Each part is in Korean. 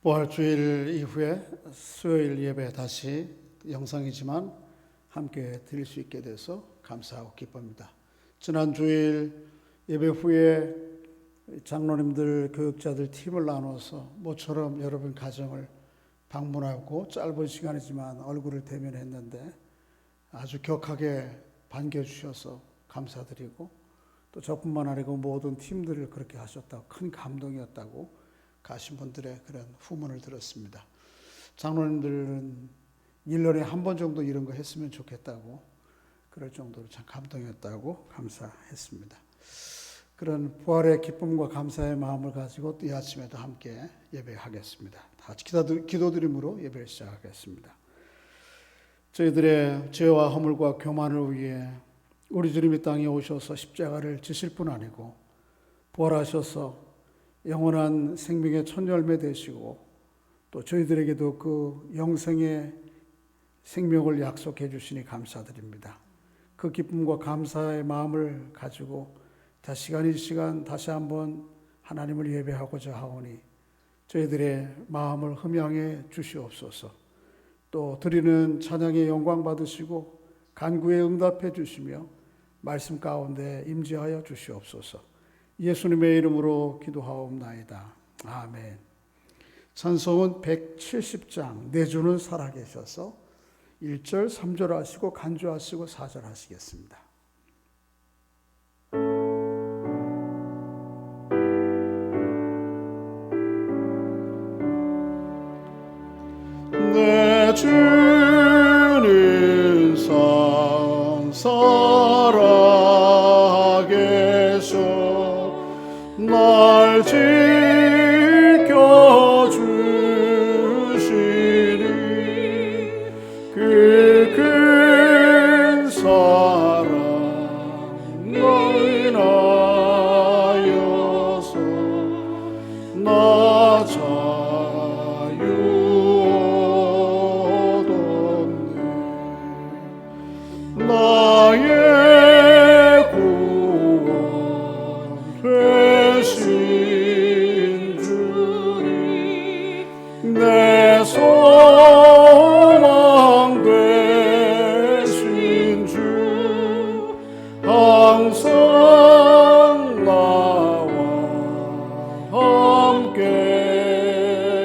부활주일 이후에 수요일 예배 다시 영상이지만 함께 드릴 수 있게 돼서 감사하고 기쁩니다. 지난 주일 예배 후에 장로님들, 교육자들 팀을 나눠서 모처럼 여러분 가정을 방문하고 짧은 시간이지만 얼굴을 대면했는데 아주 격하게 반겨주셔서 감사드리고, 또 저뿐만 아니고 모든 팀들을 그렇게 하셨다고, 큰 감동이었다고 가신 분들의 그런 후문을 들었습니다. 장로님들은 1년에 한 번 정도 이런 거 했으면 좋겠다고, 그럴 정도로 참 감동이었다고 감사했습니다. 그런 부활의 기쁨과 감사의 마음을 가지고 이 아침에도 함께 예배하겠습니다. 다 같이 기도드림으로 예배를 시작하겠습니다. 저희들의 죄와 허물과 교만을 위해 우리 주님이 땅에 오셔서 십자가를 지실 뿐 아니고 부활하셔서 영원한 생명의 첫 열매 되시고, 또 저희들에게도 그 영생의 생명을 약속해 주시니 감사드립니다. 그 기쁨과 감사의 마음을 가지고 이 시간 다시 한번 하나님을 예배하고자 하오니 저희들의 마음을 흠양해 주시옵소서. 또 드리는 찬양의 영광 받으시고 간구에 응답해 주시며 말씀 가운데 임재하여 주시옵소서. 예수님의 이름으로 기도하옵나이다. 아멘. 찬송은 170장 내 주는 살아계셔서 1절 3절 하시고 간주하시고 4절 하시겠습니다. 내 주는 살아계셔 날 지켜주시니 그 큰 사랑 널 인하여서 나 자유 얻었네. 나의 내 소망 되신 주 항상 나와 함께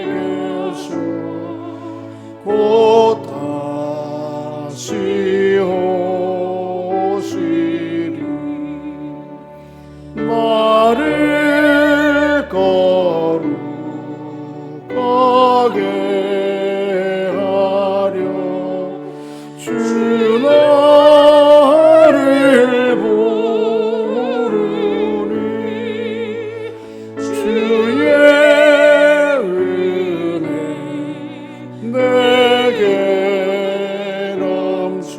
계셔 곧 다시 오시리. 나를 거룩하게 하려 주 나를 부르니 주의 은혜 내게 넘쳐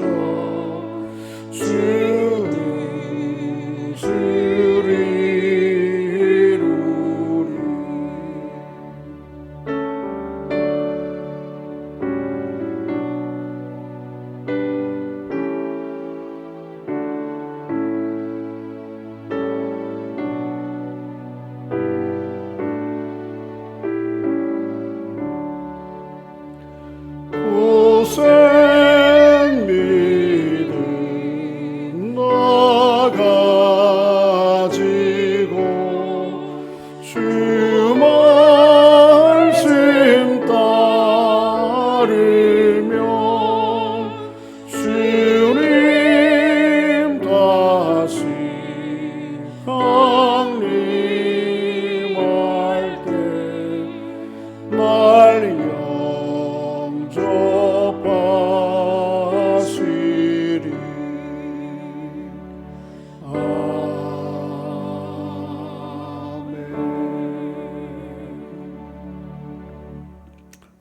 고생 믿음 나 가지고 주 말씀 따르며 주님 다시 강림할 때 날 영접하시리.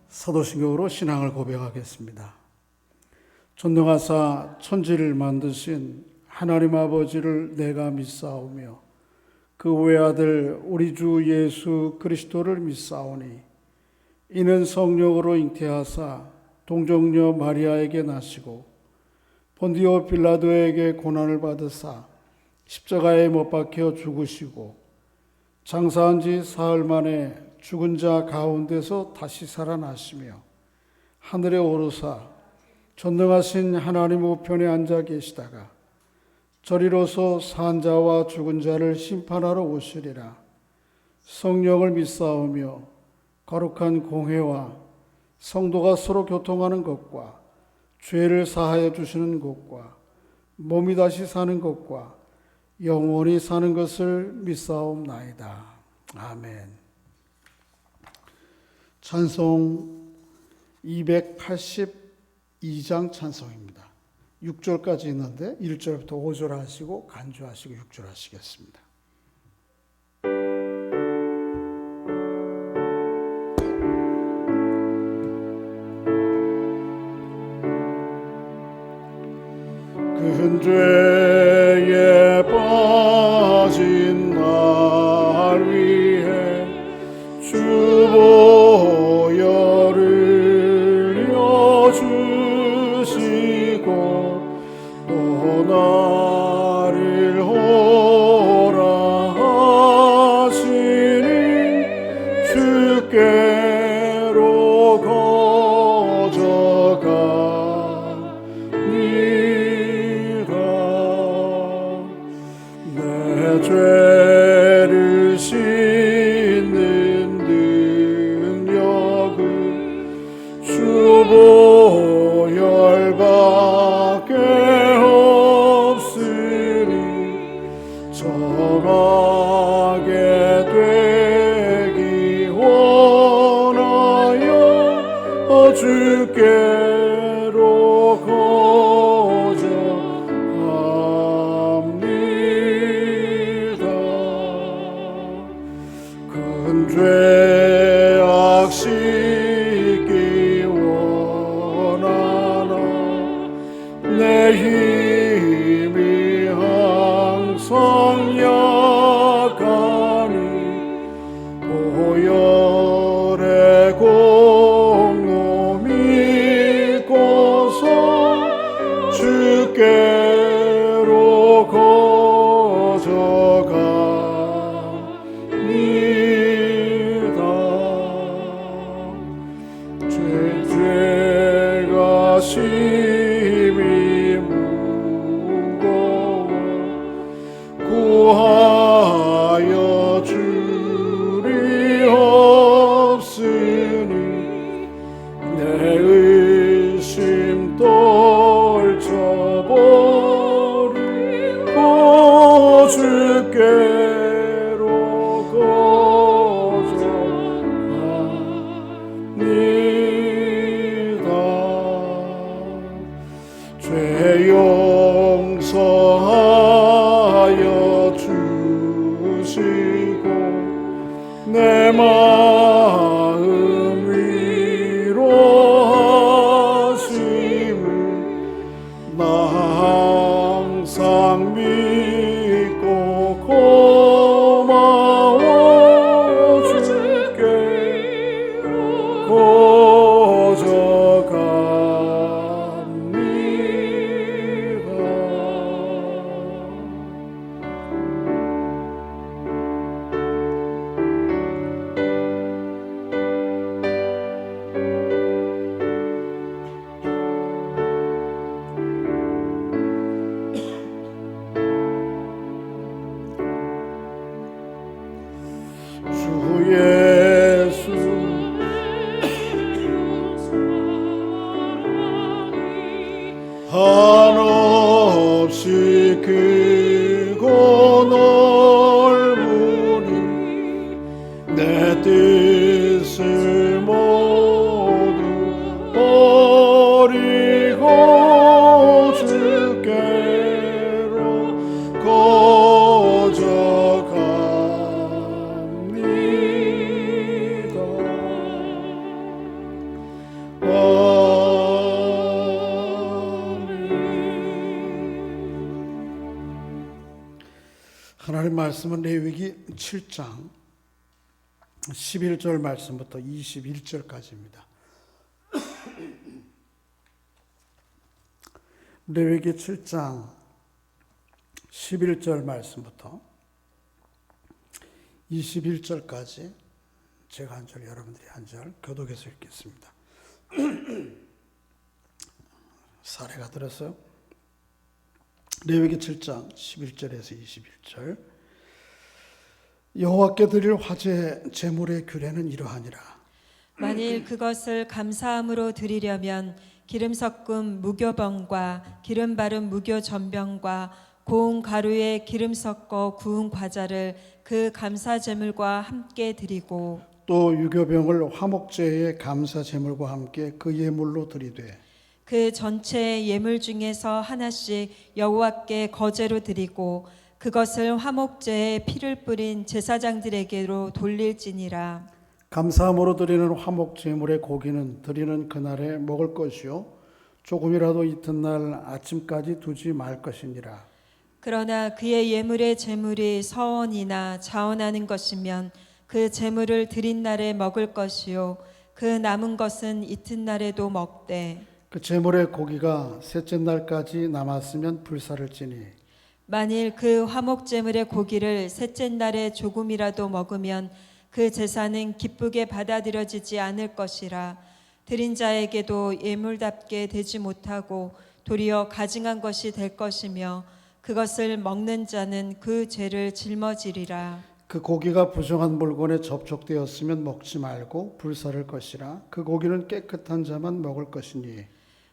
사도신경으로 신앙을 고백하겠습니다. 전능하사 천지를 만드신 하나님 아버지를 내가 믿사오며 그 외아들 우리 주 예수 그리스도를 믿사오니 이는 성령으로 잉태하사 동정녀 마리아에게 나시고 본디오 빌라도에게 고난을 받으사 십자가에 못 박혀 죽으시고 장사한 지 사흘 만에 죽은 자 가운데서 다시 살아나시며 하늘에 오르사 전능하신 하나님 우편에 앉아 계시다가 저리로서 산 자와 죽은 자를 심판하러 오시리라. 성령을 믿사오며 거룩한 공회와 성도가 서로 교통하는 것과 죄를 사하여 주시는 것과 몸이 다시 사는 것과 영원히 사는 것을 믿사옵나이다. 아멘. 찬송 282장 찬송입니다. 6절까지 있는데 1절부터 5절 하시고 간주하시고 6절 하시겠습니다. 큰 죄에 빠진 날 위해 주 보혈을 흘려주시고 또 나를 오라 하시니 주께로 거저가니 내 죄를 씻는 능력은 주 보혈밖에 없으니 정하게 되기 원하여 주께로 죄악 씻기 원하나 내 힘이 항상 약하니 보혈의 공로 믿고서 주께로 거저가니 죄가 심히 무거워 구하여 주리 없으니 내 의심 떨쳐버리고 주께로 죄 용서하여 주시고 내 마음 위로하심을 나 항상 믿고 고마워 주께로 주 예수 한없이 크고 넓으니 내 뜻을 모두 버리고 주께로 거저갑니다. 하나님 말씀은 레위기 7장 11절 말씀부터 21절까지입니다. 레위기 7장 11절 말씀부터 21절까지 제가 한 절, 여러분들이 한 절 교독해서 읽겠습니다. 사례가 들었어요. 레위기 7장 11절에서 21절. 여호와께 드릴 화제 제물의 규례는 이러하니라. 만일 그것을 감사함으로 드리려면 기름 섞은 무교병과 기름 바른 무교 전병과 고운 가루에 기름 섞어 구운 과자를 그 감사 제물과 함께 드리고 또 유교병을 화목제의 감사 제물과 함께 그 예물로 드리되 그 전체 예물 중에서 하나씩 여호와께 거제로 드리고 그것을 화목제에 피를 뿌린 제사장들에게로 돌릴지니라. 감사함으로 드리는 화목 제물의 고기는 드리는 그날에 먹을 것이요 조금이라도 이튿날 아침까지 두지 말 것이니라. 그러나 그의 예물의 제물이 서원이나 자원하는 것이면 그 제물을 드린 날에 먹을 것이요 그 남은 것은 이튿날에도 먹되 그 제물의 고기가 셋째 날까지 남았으면 불사를 지니 만일 그 화목 제물의 고기를 셋째 날에 조금이라도 먹으면 그 제사는 기쁘게 받아들여지지 않을 것이라. 드린 자에게도 예물답게 되지 못하고 도리어 가증한 것이 될 것이며 그것을 먹는 자는 그 죄를 짊어지리라. 그 고기가 부정한 물건에 접촉되었으면 먹지 말고 불사를 것이라. 그 고기는 깨끗한 자만 먹을 것이니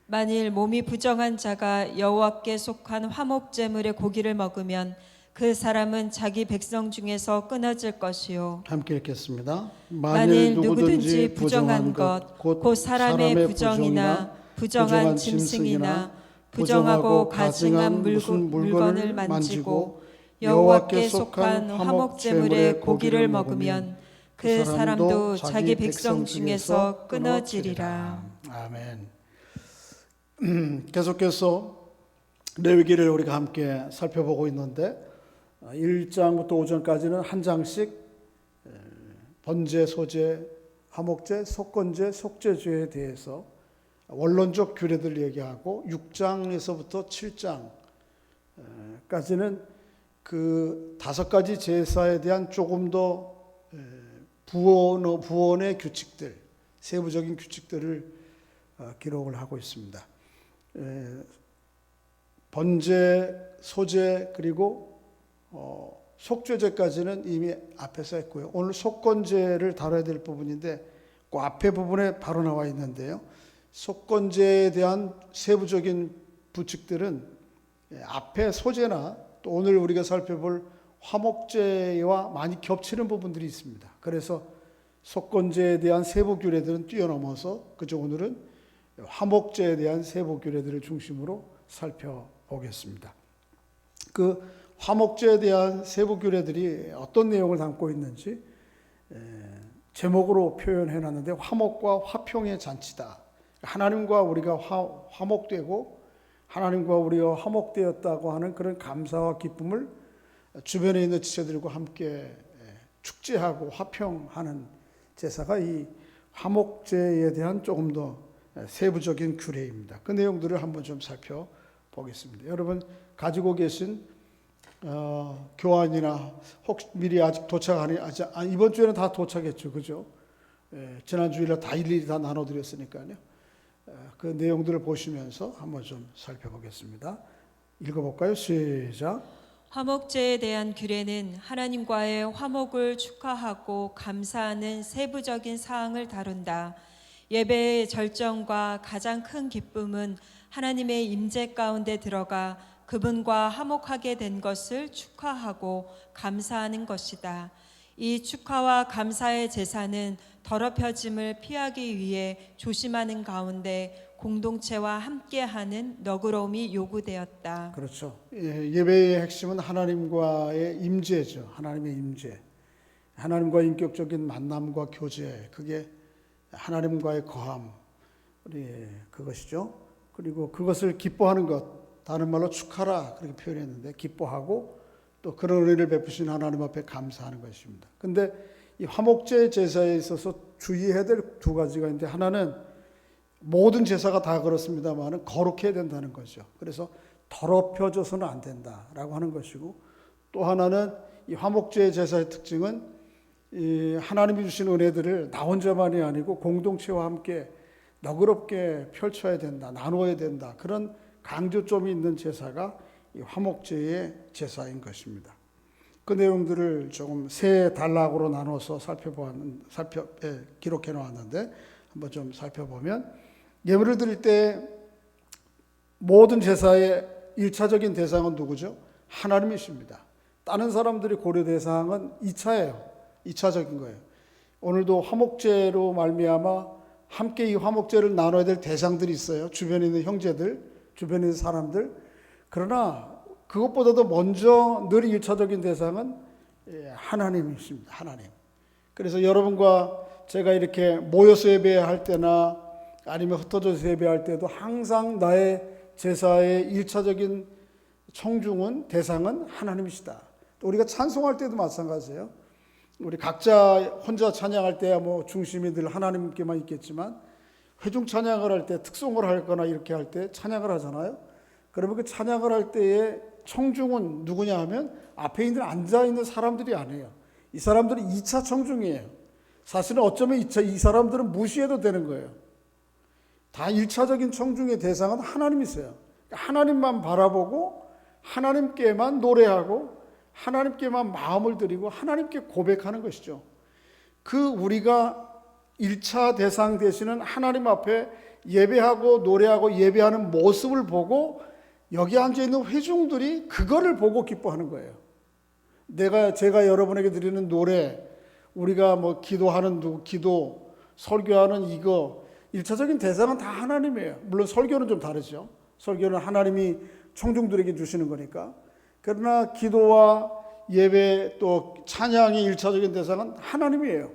만일 몸이 부정한 자가 여호와께 속한 화목 제물의 고기를 먹으면 그 사람은 자기 백성 중에서 끊어질 것이요. 함께 읽겠습니다. 만일 누구든지 부정한 것, 곧 사람의 부정이나 부정한 짐승이나 부정하고 가증한 물건을 만지고 여호와께 속한 화목 제물의 고기를 먹으면 그 사람도 자기 백성 중에서 끊어지리라. 아멘. 계속해서 레위기를 우리가 함께 살펴보고 있는데 1장부터 5장까지는 한 장씩 번제, 소제, 화목제, 속건제, 속죄제에 대해서 원론적 규례들 얘기하고 6장에서부터 7장까지는 그 5가지 제사에 대한 조금 더 부원의 규칙들, 세부적인 규칙들을 기록을 하고 있습니다. 번제, 소제 그리고 속죄제까지는 이미 앞에서 했고요. 오늘 속건제를 다뤄야 될 부분인데 그 앞에 부분에 바로 나와 있는데요. 속건제에 대한 세부적인 부칙들은 앞에 소제나 또 오늘 우리가 살펴볼 화목제와 많이 겹치는 부분들이 있습니다. 그래서 속건제에 대한 세부 규례들은 뛰어넘어서 그저 오늘은 화목제에 대한 세부 규례들을 중심으로 살펴보겠습니다. 그 화목제에 대한 세부 규례들이 어떤 내용을 담고 있는지 제목으로 표현해 놨는데 화목과 화평의 잔치다. 하나님과 우리가 화목되고 하나님과 우리가 화목되었다고 하는 그런 감사와 기쁨을 주변에 있는 지체들과 함께 축제하고 화평하는 제사가 이 화목제에 대한 조금 더 세부적인 규례입니다. 그 내용들을 한번 좀 살펴보겠습니다. 여러분 가지고 계신 교환이나 혹시 미리 아직 도착하니 이번 주에는 다 도착했죠, 그죠? 지난 주일에 다 일일이 다 나눠드렸으니까요. 그 내용들을 보시면서 한번 좀 살펴보겠습니다. 읽어볼까요? 시작. 화목제에 대한 규례는 하나님과의 화목을 축하하고 감사하는 세부적인 사항을 다룬다. 예배의 절정과 가장 큰 기쁨은 하나님의 임재 가운데 들어가 그분과 화목하게 된 것을 축하하고 감사하는 것이다. 이 축하와 감사의 제사는 더럽혀짐을 피하기 위해 조심하는 가운데 공동체와 함께하는 너그러움이 요구되었다. 그렇죠. 예배의 핵심은 하나님과의 임재죠. 하나님의 임재. 하나님과 인격적인 만남과 교제. 그게 하나님과의 거함. 그것이죠. 그리고 그것을 기뻐하는 것. 다른 말로 축하라 그렇게 표현했는데 기뻐하고 또 그런 은혜를 베푸신 하나님 앞에 감사하는 것입니다. 근데 이 화목제 제사에 있어서 주의해야 될 두 가지가 있는데 하나는 모든 제사가 다 그렇습니다만 거룩해야 된다는 거죠. 그래서 더럽혀져서는 안 된다라고 하는 것이고 또 하나는 이 화목제 제사의 특징은 이 하나님이 주신 은혜들을 나 혼자만이 아니고 공동체와 함께 너그럽게 펼쳐야 된다, 나누어야 된다. 그런 강조점이 있는 제사가 이 화목제의 제사인 것입니다. 그 내용들을 조금 세 단락으로 나눠서 기록해 놓았는데 한번 좀 살펴보면, 예물을 드릴 때 모든 제사의 1차적인 대상은 누구죠? 하나님이십니다. 다른 사람들이 고려 대상은 2차예요. 2차적인 거예요. 오늘도 화목제로 말미암아 함께 이 화목제를 나눠야 될 대상들이 있어요. 주변에 있는 형제들, 주변에 있는 사람들. 그러나 그것보다도 먼저 늘 1차적인 대상은 하나님이십니다. 하나님. 그래서 여러분과 제가 이렇게 모여서 예배할 때나 아니면 흩어져서 예배할 때도 항상 나의 제사의 1차적인 청중은, 대상은 하나님이시다. 또 우리가 찬송할 때도 마찬가지예요. 우리 각자 혼자 찬양할 때야 뭐 중심이 늘 하나님께만 있겠지만, 회중 찬양을 할 때, 특송을 하거나 이렇게 할 때 찬양을 하잖아요. 그러면 그 찬양을 할 때의 청중은 누구냐 하면 앞에 있는 앉아있는 사람들이 아니에요. 이 사람들은 2차 청중이에요. 사실은 어쩌면 이 사람들은 무시해도 되는 거예요. 다 1차적인 청중의 대상은 하나님이세요. 하나님만 바라보고 하나님께만 노래하고 하나님께만 마음을 드리고 하나님께 고백하는 것이죠. 그 우리가 1차 대상 되시는 하나님 앞에 예배하고 노래하고 예배하는 모습을 보고 여기 앉아있는 회중들이 그거를 보고 기뻐하는 거예요. 제가 여러분에게 드리는 노래, 우리가 뭐 기도하는 기도, 설교하는 이거, 1차적인 대상은 다 하나님이에요. 물론 설교는 좀 다르죠. 설교는 하나님이 청중들에게 주시는 거니까. 그러나 기도와 예배 또 찬양의 1차적인 대상은 하나님이에요.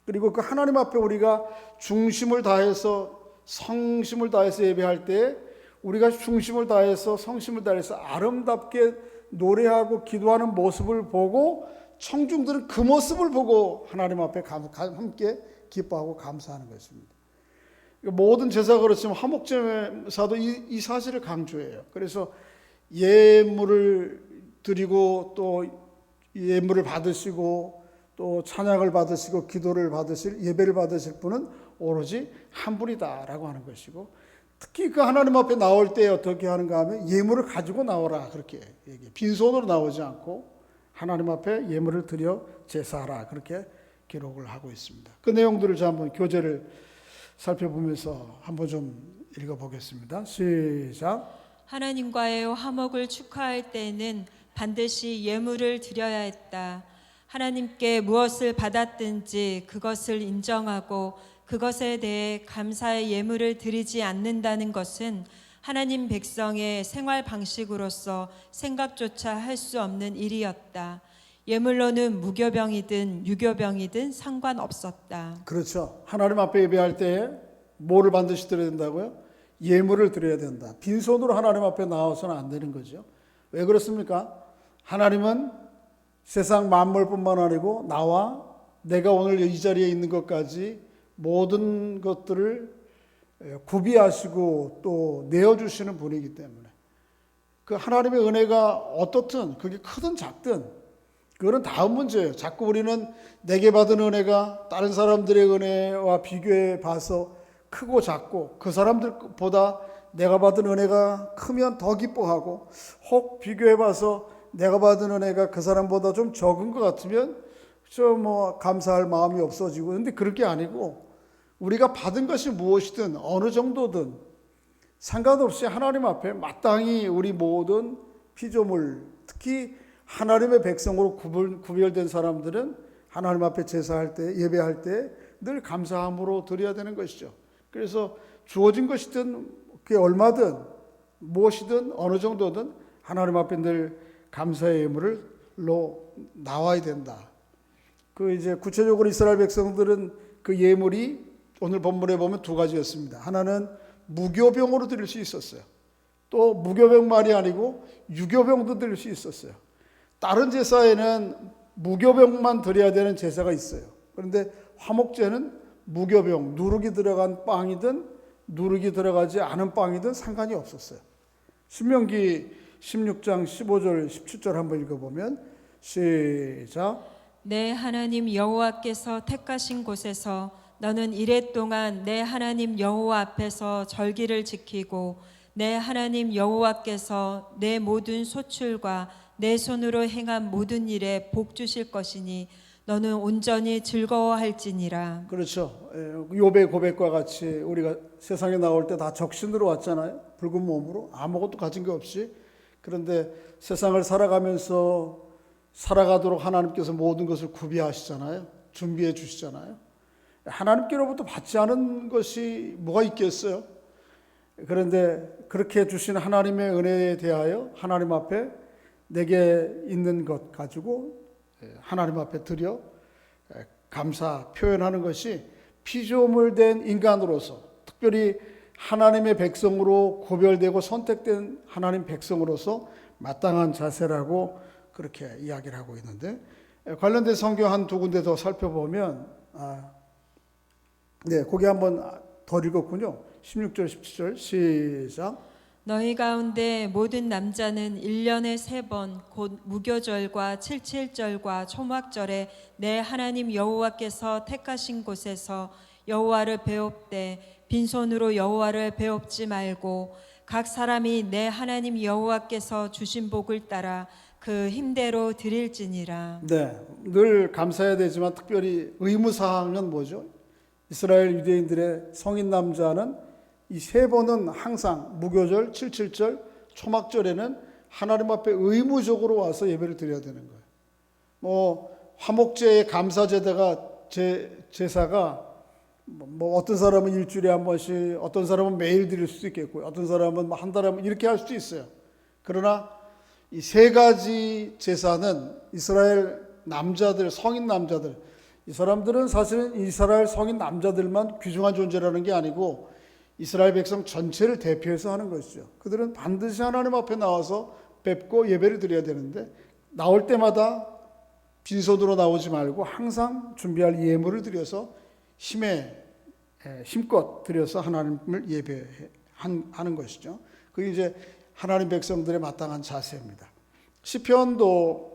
그리고 그 하나님 앞에 우리가 중심을 다해서, 성심을 다해서 예배할 때 우리가 중심을 다해서, 성심을 다해서 아름답게 노래하고 기도하는 모습을 보고 청중들은 그 모습을 보고 하나님 앞에 함께 기뻐하고 감사하는 것입니다. 모든 제사가 그렇지만 화목제사도 이 사실을 강조해요. 그래서 예물을 드리고 또 예물을 받으시고 또 찬양을 받으시고 기도를 받으실, 예배를 받으실 분은 오로지 한 분이다라고 하는 것이고, 특히 그 하나님 앞에 나올 때 어떻게 하는가 하면 예물을 가지고 나오라, 그렇게 얘기해요. 빈손으로 나오지 않고 하나님 앞에 예물을 드려 제사하라, 그렇게 기록을 하고 있습니다. 그 내용들을 저 한번 교재를 살펴보면서 한번 좀 읽어보겠습니다. 시작. 하나님과의 화목을 축하할 때에는 반드시 예물을 드려야 했다. 하나님께 무엇을 받았든지 그것을 인정하고 그것에 대해 감사의 예물을 드리지 않는다는 것은 하나님 백성의 생활 방식으로서 생각조차 할 수 없는 일이었다. 예물로는 무교병이든 유교병이든 상관없었다. 그렇죠. 하나님 앞에 예배할 때 뭐를 반드시 드려야 된다고요? 예물을 드려야 된다. 빈손으로 하나님 앞에 나와서는 안 되는 거죠. 왜 그렇습니까? 하나님은 세상 만물뿐만 아니고 나와 내가 오늘 이 자리에 있는 것까지 모든 것들을 구비하시고 또 내어주시는 분이기 때문에 그 하나님의 은혜가 어떻든 그게 크든 작든 그거는 다음 문제예요. 자꾸 우리는 내게 받은 은혜가 다른 사람들의 은혜와 비교해 봐서 크고 작고, 그 사람들보다 내가 받은 은혜가 크면 더 기뻐하고, 혹 비교해 봐서 내가 받은 은혜가 그 사람보다 좀 적은 것 같으면 좀 감사할 마음이 없어지고. 그런데 그럴 게 아니고 우리가 받은 것이 무엇이든 어느 정도든 상관없이 하나님 앞에 마땅히 우리 모든 피조물, 특히 하나님의 백성으로 구별된 사람들은 하나님 앞에 제사할 때, 예배할 때 늘 감사함으로 드려야 되는 것이죠. 그래서 주어진 것이든 그게 얼마든 무엇이든 어느 정도든 하나님 앞에 늘 감사의 예물로 나와야 된다. 그 이제 구체적으로 이스라엘 백성들은 그 예물이 오늘 본문에 보면 두 가지였습니다. 하나는 무교병으로 드릴 수 있었어요. 또 무교병만이 아니고 유교병도 드릴 수 있었어요. 다른 제사에는 무교병만 드려야 되는 제사가 있어요. 그런데 화목제는 무교병, 누룩이 들어간 빵이든 누룩이 들어가지 않은 빵이든 상관이 없었어요. 신명기 16장 15절 17절 한번 읽어보면 시작. 내 하나님 여호와께서 택하신 곳에서 너는 이랫동안 내 하나님 여호와 앞에서 절기를 지키고 내 하나님 여호와께서 내 모든 소출과 내 손으로 행한 모든 일에 복 주실 것이니 너는 온전히 즐거워할지니라. 그렇죠. 욥의 고백과 같이 우리가 세상에 나올 때 다 적신으로 왔잖아요. 붉은 몸으로 아무것도 가진 게 없이. 그런데 세상을 살아가면서 살아가도록 하나님께서 모든 것을 구비하시잖아요. 준비해 주시잖아요. 하나님께로부터 받지 않은 것이 뭐가 있겠어요? 그런데 그렇게 주신 하나님의 은혜에 대하여 하나님 앞에 내게 있는 것 가지고 하나님 앞에 드려 감사 표현하는 것이 피조물 된 인간으로서, 특별히 하나님의 백성으로 구별되고 선택된 하나님 백성으로서 마땅한 자세라고 그렇게 이야기를 하고 있는데, 관련된 성경 한 두 군데 더 살펴보면 거기 한번 더 읽었군요. 16절 17절 시작. 너희 가운데 모든 남자는 1년에 3번 곧 무교절과 칠칠절과 초막절에 내 하나님 여호와께서 택하신 곳에서 여호와를 배웁되 빈손으로 여호와를 배웁지 말고 각 사람이 내 하나님 여호와께서 주신 복을 따라 그 힘대로 드릴지니라. 네, 늘 감사해야 되지만 특별히 의무사항은 뭐죠? 이스라엘 유대인들의 성인 남자는 이 3번은 항상 무교절, 칠칠절, 초막절에는 하나님 앞에 의무적으로 와서 예배를 드려야 되는 거예요. 화목제의 감사제다가 제사가 어떤 사람은 일주일에 한 번씩, 어떤 사람은 매일 드릴 수도 있겠고요. 어떤 사람은 한 달에 한 번 이렇게 할 수도 있어요. 그러나 이 3가지 제사는 이스라엘 남자들, 성인 남자들, 이 사람들은 사실은 이스라엘 성인 남자들만 귀중한 존재라는 게 아니고 이스라엘 백성 전체를 대표해서 하는 것이죠. 그들은 반드시 하나님 앞에 나와서 뵙고 예배를 드려야 되는데, 나올 때마다 빈손으로 나오지 말고 항상 준비할 예물을 드려서 힘껏 드려서 하나님을 예배하는 것이죠. 그게 이제 하나님 백성들의 마땅한 자세입니다. 시편도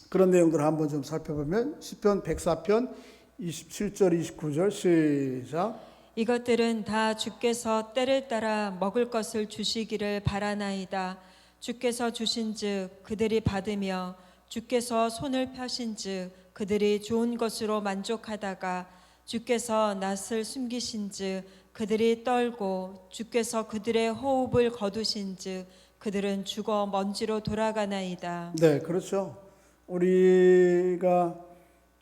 그런 내용들을 한번 좀 살펴보면 시편 104편 27절 29절 시작. 이것들은 다 주께서 때를 따라 먹을 것을 주시기를 바라나이다. 주께서 주신즉 그들이 받으며 주께서 손을 펴신즉 그들이 좋은 것으로 만족하다가 주께서 낯을 숨기신즉 그들이 떨고 주께서 그들의 호흡을 거두신즉 그들은 죽어 먼지로 돌아가나이다. 네, 그렇죠. 우리가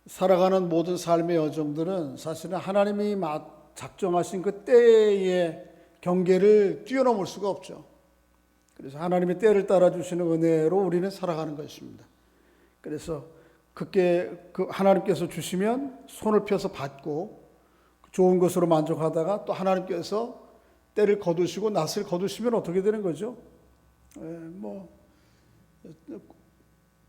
살아가는 모든 삶의 여정들은 사실은 하나님이 작정하신 그 때의 경계를 뛰어넘을 수가 없죠. 그래서 하나님의 때를 따라 주시는 은혜로 우리는 살아가는 것입니다. 그래서 하나님께서 주시면 손을 펴서 받고 좋은 것으로 만족하다가 또 하나님께서 때를 거두시고 낯을 거두시면 어떻게 되는 거죠?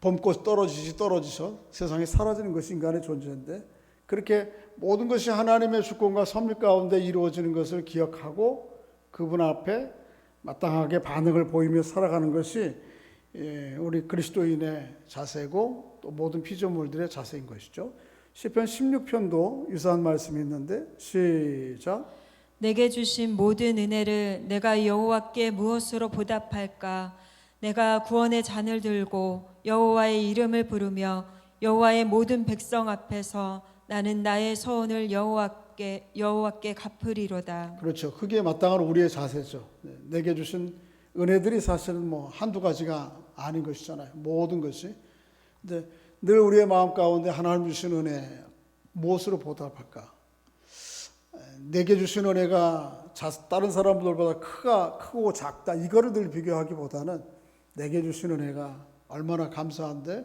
봄꽃 떨어지셔 세상에 사라지는 것이 인간의 존재인데, 그렇게 모든 것이 하나님의 주권과 섭리 가운데 이루어지는 것을 기억하고 그분 앞에 마땅하게 반응을 보이며 살아가는 것이 우리 그리스도인의 자세고 또 모든 피조물들의 자세인 것이죠. 시편 16편도 유사한 말씀이 있는데 시작. 내게 주신 모든 은혜를 내가 여호와께 무엇으로 보답할까? 내가 구원의 잔을 들고 여호와의 이름을 부르며 여호와의 모든 백성 앞에서 나는 나의 소원을 여호와께 갚으리로다. 그렇죠. 그게 마땅한 우리의 자세죠. 내게 주신 은혜들이 사실은 한두 가지가 아닌 것이잖아요. 모든 것이. 근데 늘 우리의 마음 가운데 하나님 주신 은혜 무엇으로 보답할까? 내게 주신 은혜가 다른 사람들보다 크고 작다 이거를 늘 비교하기보다는 내게 주신 은혜가 얼마나 감사한데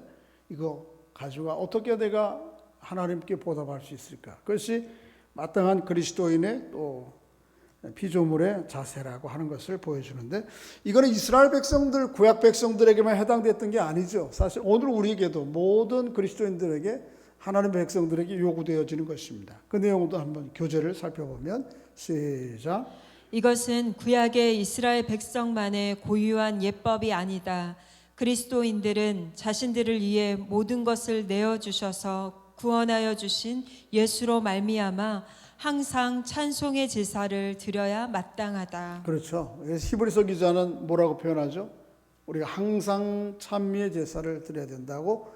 이거 가지고 어떻게 내가 하나님께 보답할 수 있을까? 그것이 마땅한 그리스도인의 또 피조물의 자세라고 하는 것을 보여주는데, 이거는 이스라엘 백성들, 구약 백성들에게만 해당됐던 게 아니죠. 사실 오늘 우리에게도 모든 그리스도인들에게 하나님 백성들에게 요구되어지는 것입니다. 그 내용도 한번 교재를 살펴보면 시작. 이것은 구약의 이스라엘 백성만의 고유한 예법이 아니다. 그리스도인들은 자신들을 위해 모든 것을 내어 주셔서 구원하여 주신 예수로 말미암아 항상 찬송의 제사를 드려야 마땅하다. 그렇죠. 그래서 히브리서 기자는 뭐라고 표현하죠? 우리가 항상 찬미의 제사를 드려야 된다고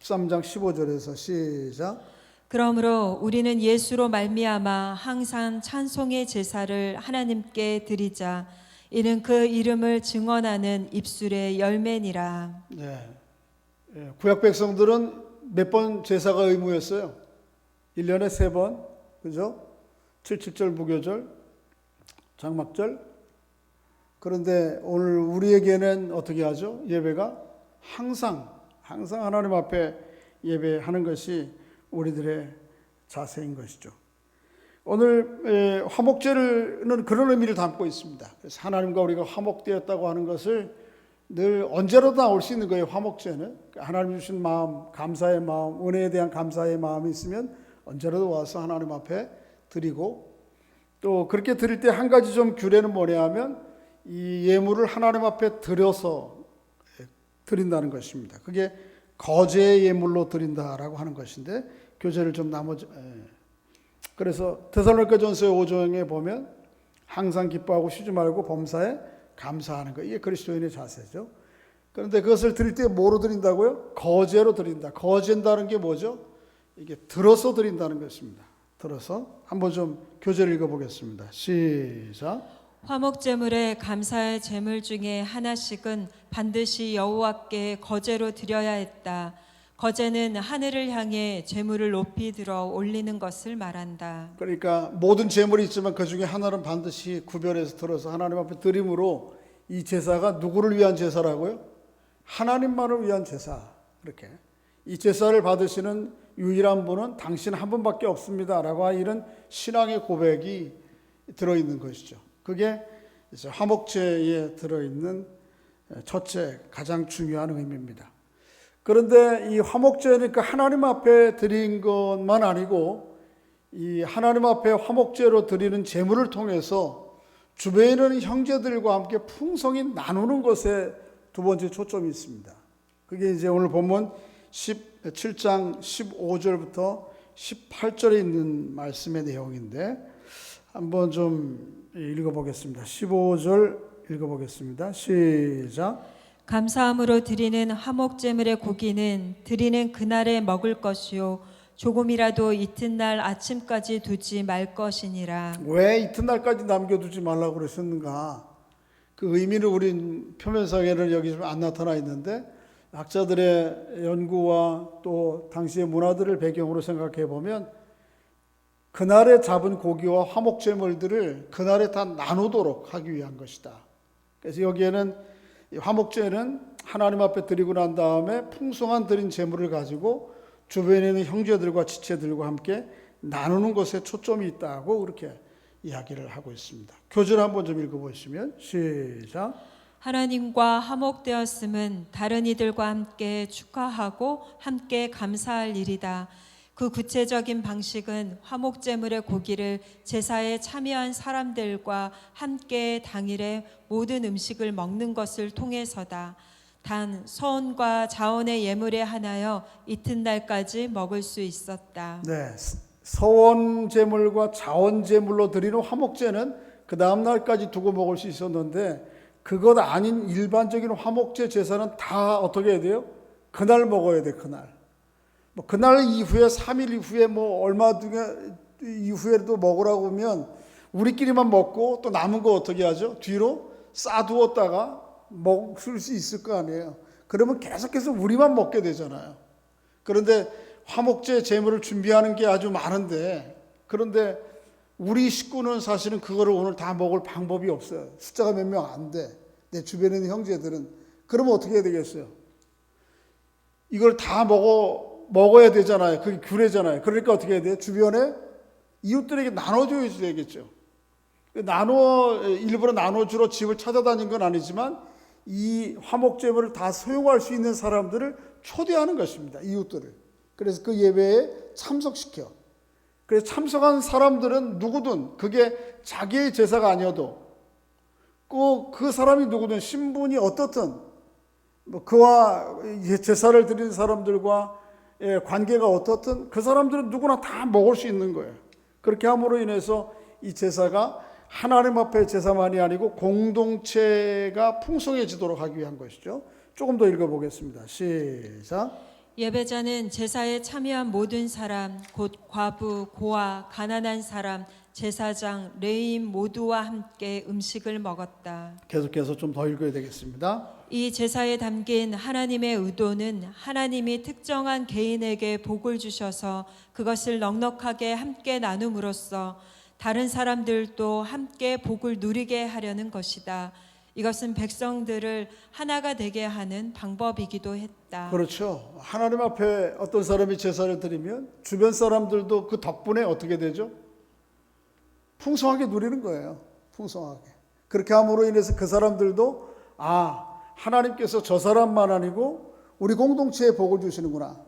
13장 15절에서 시작. 그러므로 우리는 예수로 말미암아 항상 찬송의 제사를 하나님께 드리자. 이는 그 이름을 증언하는 입술의 열매니라. 네. 구약 백성들은 몇 번 제사가 의무였어요? 1년에 3번. 그죠? 77절 무교절, 장막절. 그런데 오늘 우리에게는 어떻게 하죠? 예배가 항상 하나님 앞에 예배하는 것이 우리들의 자세인 것이죠. 오늘 화목제는 그런 의미를 담고 있습니다. 그래서 하나님과 우리가 화목되었다고 하는 것을 늘 언제라도 나올 수 있는 거예요. 화목제는 하나님 주신 마음, 감사의 마음, 은혜에 대한 감사의 마음이 있으면 언제라도 와서 하나님 앞에 드리고, 또 그렇게 드릴 때 한 가지 좀 규례는 뭐냐 하면 이 예물을 하나님 앞에 드려서 드린다는 것입니다. 그게 거제의 예물로 드린다라고 하는 것인데, 교제를 좀 그래서 데살로니가전서 5장에 보면 항상 기뻐하고 쉬지 말고 범사에 감사하는 거, 이게 그리스도인의 자세죠. 그런데 그것을 드릴 때 뭐로 드린다고요? 거제로 드린다. 거제한다는 게 뭐죠? 이게 들어서 드린다는 것입니다. 들어서 한번 좀 교제를 읽어보겠습니다. 시작. 화목제물에 감사의 제물 중에 하나씩은 반드시 여호와께 거제로 드려야 했다. 거제는 하늘을 향해 제물을 높이 들어 올리는 것을 말한다. 그러니까 모든 제물이 있지만 그 중에 하나는 반드시 구별해서 들어서 하나님 앞에 드림으로, 이 제사가 누구를 위한 제사라고요? 하나님만을 위한 제사. 그렇게 이 제사를 받으시는 유일한 분은 당신 한 분밖에 없습니다 라고 이런 신앙의 고백이 들어있는 것이죠. 그게 이제 화목제에 들어있는 첫째 가장 중요한 의미입니다. 그런데 이 화목제는 그 하나님 앞에 드린 것만 아니고, 이 하나님 앞에 화목제로 드리는 제물을 통해서 주변에 있는 형제들과 함께 풍성히 나누는 것에 두 번째 초점이 있습니다. 그게 이제 오늘 본문 17장 15절부터 18절에 있는 말씀의 내용인데, 한번 좀 읽어보겠습니다. 15절 읽어보겠습니다. 시작. 감사함으로 드리는 화목제물의 고기는 드리는 그날에 먹을 것이요 조금이라도 이튿날 아침까지 두지 말 것이니라. 왜 이튿날까지 남겨두지 말라고 그러셨는가? 그 의미를 우린 표면상에는 여기 좀 안 나타나 있는데, 학자들의 연구와 또 당시의 문화들을 배경으로 생각해 보면 그날에 잡은 고기와 화목제물들을 그날에 다 나누도록 하기 위한 것이다. 그래서 여기에는 화목제는 하나님 앞에 드리고 난 다음에 풍성한 드린 제물을 가지고 주변에 있는 형제들과 지체들과 함께 나누는 것에 초점이 있다고 그렇게 이야기를 하고 있습니다. 교절 한번 좀 읽어보시면 시작. 하나님과 화목되었음은 다른 이들과 함께 축하하고 함께 감사할 일이다. 그 구체적인 방식은 화목제물의 고기를 제사에 참여한 사람들과 함께 당일에 모든 음식을 먹는 것을 통해서다. 단 서원과 자원의 예물에 한하여 이튿날까지 먹을 수 있었다. 네, 서원 제물과 자원 제물로 드리는 화목제는 그 다음 날까지 두고 먹을 수 있었는데, 그것 아닌 일반적인 화목제 제사는 다 어떻게 해야 돼요? 그날 먹어야 돼. 그날 이후에 3일 이후에 얼마 이후에도 먹으라고 하면 우리끼리만 먹고 또 남은 거 어떻게 하죠? 뒤로 싸두었다가 먹을 수 있을 거 아니에요. 그러면 계속해서 우리만 먹게 되잖아요. 그런데 화목제 제물을 준비하는 게 아주 많은데, 그런데 우리 식구는 사실은 그거를 오늘 다 먹을 방법이 없어요. 숫자가 몇 명 안 돼. 내 주변에 있는 형제들은. 그러면 어떻게 해야 되겠어요? 이걸 다 먹어야 되잖아요. 그게 규례잖아요. 그러니까 어떻게 해야 돼요? 주변에 이웃들에게 나눠줘야 되겠죠. 일부러 나눠주러 집을 찾아다닌 건 아니지만 이 화목제물을 다 소용할 수 있는 사람들을 초대하는 것입니다. 이웃들을. 그래서 그 예배에 참석시켜. 그래서 참석한 사람들은 누구든, 그게 자기의 제사가 아니어도 꼭 그 사람이 누구든 신분이 어떻든 뭐 그와 제사를 드리는 사람들과 관계가 어떻든 그 사람들은 누구나 다 먹을 수 있는 거예요. 그렇게 함으로 인해서 이 제사가 하나님 앞에 제사만이 아니고 공동체가 풍성해지도록 하기 위한 것이죠. 조금 더 읽어보겠습니다. 시작. 예배자는 제사에 참여한 모든 사람 곧 과부, 고아, 가난한 사람, 제사장, 레위인 모두와 함께 음식을 먹었다. 계속해서 좀 더 읽어야 되겠습니다. 이 제사에 담긴 하나님의 의도는 하나님이 특정한 개인에게 복을 주셔서 그것을 넉넉하게 함께 나눔으로써 다른 사람들도 함께 복을 누리게 하려는 것이다. 이것은 백성들을 하나가 되게 하는 방법이기도 했다. 그렇죠. 하나님 앞에 어떤 사람이 제사를 드리면 주변 사람들도 그 덕분에 어떻게 되죠? 풍성하게 누리는 거예요. 풍성하게. 그렇게 함으로 인해서 그 사람들도 하나님께서 저 사람만 아니고 우리 공동체에 복을 주시는구나.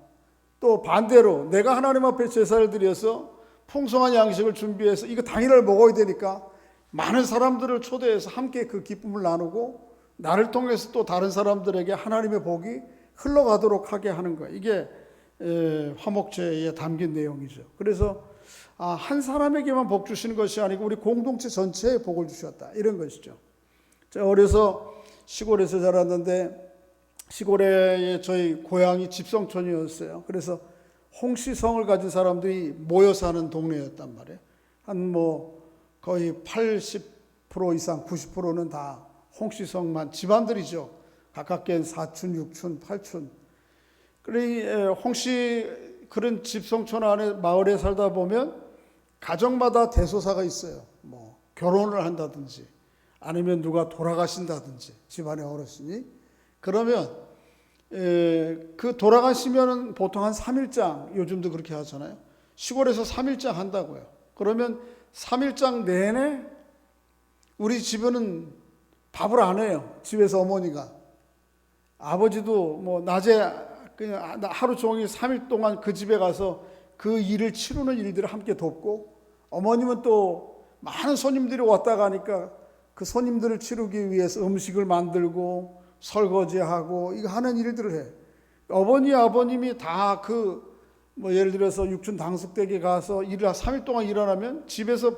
또 반대로 내가 하나님 앞에 제사를 드려서 풍성한 양식을 준비해서 이거 당일날 먹어야 되니까 많은 사람들을 초대해서 함께 그 기쁨을 나누고 나를 통해서 또 다른 사람들에게 하나님의 복이 흘러가도록 하게 하는 거예요. 이게 화목제에 담긴 내용이죠. 그래서 한 사람에게만 복 주시는 것이 아니고 우리 공동체 전체에 복을 주셨다. 이런 것이죠. 제가 어려서 시골에서 자랐는데 시골에 저희 고향이 집성촌이었어요. 그래서 홍시성을 가진 사람들이 모여 사는 동네였단 말이에요. 한 거의 80% 이상 90%는 다 홍시성만 집안들이죠. 가깝게는 사촌, 육촌, 팔촌. 그래 홍시 그런 집성촌 안에 마을에 살다 보면 가정마다 대소사가 있어요. 결혼을 한다든지 아니면 누가 돌아가신다든지 집안의 어르신이 그러면 그 돌아가시면은 보통 한 3일장 요즘도 그렇게 하잖아요. 시골에서 3일장 한다고요. 그러면 3일장 내내 우리 집에는 밥을 안 해요. 집에서 어머니가 아버지도 낮에 그냥 하루 종일 3일 동안 그 집에 가서 그 일을 치르는 일들을 함께 돕고 어머님은 또 많은 손님들이 왔다 가니까 그 손님들을 치르기 위해서 음식을 만들고 설거지하고 이거 하는 일들을 해. 어머니 아버님이 다 예를 들어서 육촌 당숙댁에 가서 3일 동안 일하면 집에서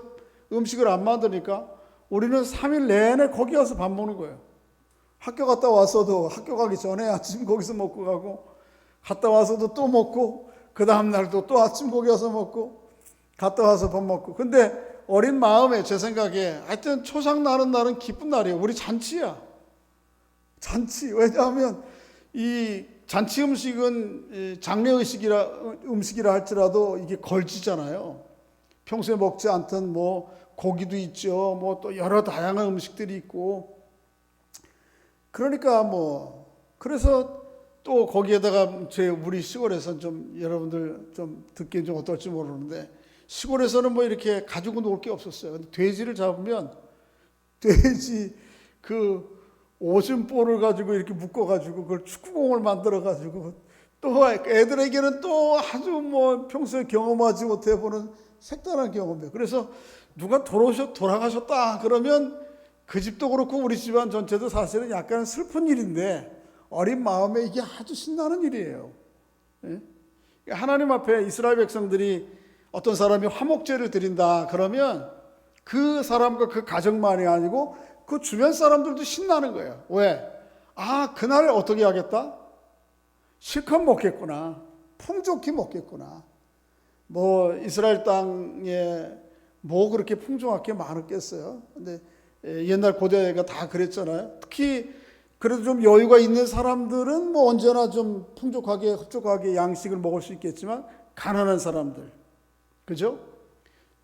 음식을 안 만드니까 우리는 3일 내내 거기 가서 밥 먹는 거예요. 학교 갔다 와서도 학교 가기 전에 아침 거기서 먹고 가고 갔다 와서도 또 먹고 그 다음 날도 또 아침 거기 가서 먹고 갔다 와서 밥 먹고. 근데 어린 마음에 제 생각에 하여튼 초상 나는 날은 기쁜 날이에요. 우리 잔치야. 잔치. 왜냐하면 이 잔치 음식은 장례 음식이라 할지라도 이게 걸치잖아요. 평소에 먹지 않던 고기도 있죠. 또 여러 다양한 음식들이 있고. 그러니까 그래서 또 거기에다가 우리 시골에서는 좀 여러분들 좀 듣기엔 좀 어떨지 모르는데 시골에서는 이렇게 가지고 놀 게 없었어요. 근데 돼지를 잡으면 돼지 오줌볼을 가지고 이렇게 묶어가지고 그걸 축구공을 만들어가지고 또 애들에게는 또 아주 평소에 경험하지 못해보는 색다른 경험이에요. 그래서 누가 돌아가셨다 그러면 그 집도 그렇고 우리 집안 전체도 사실은 약간 슬픈 일인데 어린 마음에 이게 아주 신나는 일이에요. 하나님 앞에 이스라엘 백성들이 어떤 사람이 화목제를 드린다 그러면 그 사람과 그 가정만이 아니고 그 주변 사람들도 신나는 거예요. 왜? 그날 어떻게 하겠다? 실컷 먹겠구나. 풍족히 먹겠구나. 이스라엘 땅에 그렇게 풍족하게 많았겠어요. 근데 옛날 고대가 다 그랬잖아요. 특히 그래도 좀 여유가 있는 사람들은 언제나 좀 풍족하게 흡족하게 양식을 먹을 수 있겠지만 가난한 사람들, 그죠?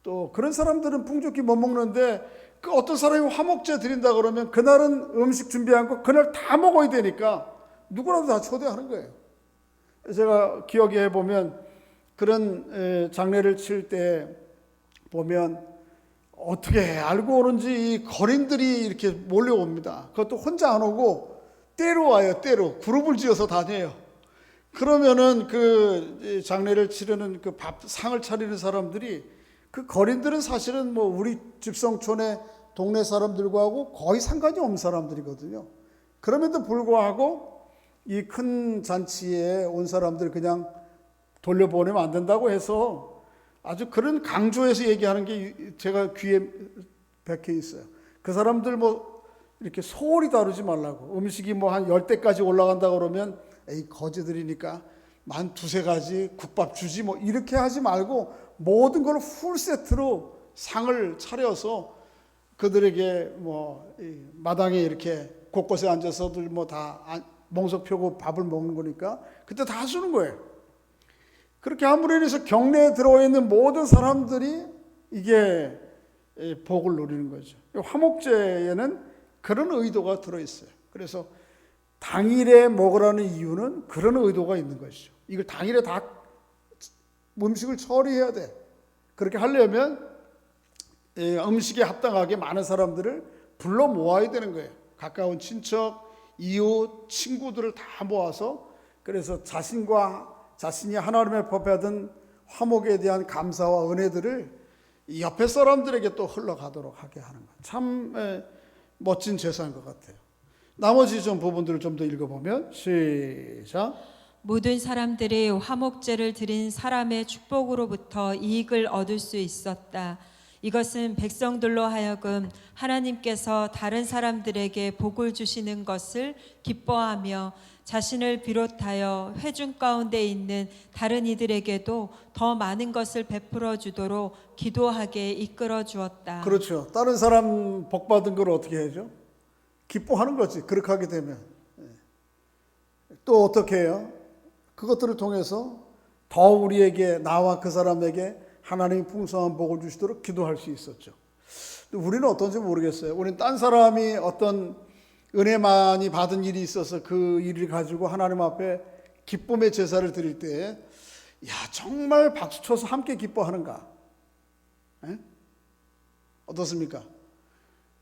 또 그런 사람들은 풍족히 못 먹는데 그 어떤 사람이 화목제 드린다 그러면 그날은 음식 준비한 거 그날 다 먹어야 되니까 누구라도 다 초대하는 거예요. 제가 기억해 보면 그런 장례를 칠 때 보면 어떻게 알고 오는지 이 거린들이 이렇게 몰려옵니다. 그것도 혼자 안 오고 때로 와요. 때로 그룹을 지어서 다녀요. 그러면은 그 장례를 치르는 그 상을 차리는 사람들이 그 거린들은 사실은 우리 집성촌의 동네 사람들과 하고 거의 상관이 없는 사람들이거든요. 그럼에도 불구하고 이 큰 잔치에 온 사람들 그냥 돌려보내면 안 된다고 해서 아주 그런 강조해서 얘기하는 게 제가 귀에 박혀 있어요. 그 사람들 뭐 이렇게 소홀히 다루지 말라고. 음식이 뭐 한 10대까지 올라간다 그러면 에이 거지들이니까 만 두세 가지 국밥 주지 뭐 이렇게 하지 말고 모든 걸 풀 세트로 상을 차려서 그들에게 뭐 마당에 이렇게 곳곳에 앉아서들 뭐 다 멍석 펴고 밥을 먹는 거니까 그때 다 주는 거예요. 그렇게 함으로 인해서 경내에 들어와 있는 모든 사람들이 이게 복을 누리는 거죠. 화목제에는 그런 의도가 들어있어요. 그래서 당일에 먹으라는 이유는 그런 의도가 있는 것이죠. 이걸 당일에 다 음식을 처리해야 돼. 그렇게 하려면 음식에 합당하게 많은 사람들을 불러 모아야 되는 거예요. 가까운 친척, 이웃, 친구들을 다 모아서 그래서 자신이 하나님의 법받은 화목에 대한 감사와 은혜들을 옆에 사람들에게 또 흘러가도록 하게 하는 것. 참 멋진 제사인 것 같아요. 나머지 좀 부분들을 좀 더 읽어보면 시작. 모든 사람들이 화목제를 드린 사람의 축복으로부터 이익을 얻을 수 있었다. 이것은 백성들로 하여금 하나님께서 다른 사람들에게 복을 주시는 것을 기뻐하며 자신을 비롯하여 회중 가운데 있는 다른 이들에게도 더 많은 것을 베풀어 주도록 기도하게 이끌어 주었다. 그렇죠. 다른 사람 복 받은 걸 어떻게 해야죠? 기뻐하는 거지. 그렇게 하게 되면. 또 어떻게 해요? 그것들을 통해서 더 우리에게 나와 그 사람에게 하나님이 풍성한 복을 주시도록 기도할 수 있었죠. 우리는 어떤지 모르겠어요. 우리는 딴 사람이 어떤 은혜 많이 받은 일이 있어서 그 일을 가지고 하나님 앞에 기쁨의 제사를 드릴 때, 야 정말 박수 쳐서 함께 기뻐하는가? 에? 어떻습니까?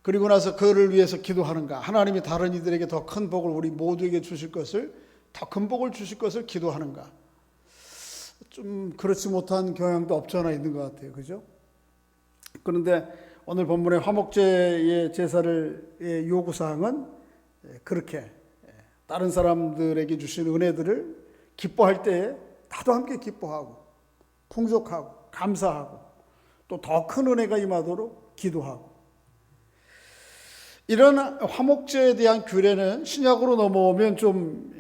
그리고 나서 그를 위해서 기도하는가? 하나님이 다른 이들에게 더 큰 복을 우리 모두에게 주실 것을, 더 큰 복을 주실 것을 기도하는가? 좀 그렇지 못한 경향도 없지 않아 있는 것 같아요. 그죠? 그런데 오늘 본문의 화목제의 제사를 요구사항은 그렇게 다른 사람들에게 주신 은혜들을 기뻐할 때에 나도 함께 기뻐하고 풍족하고 감사하고 또 더 큰 은혜가 임하도록 기도하고, 이런 화목제에 대한 규례는 신약으로 넘어오면 좀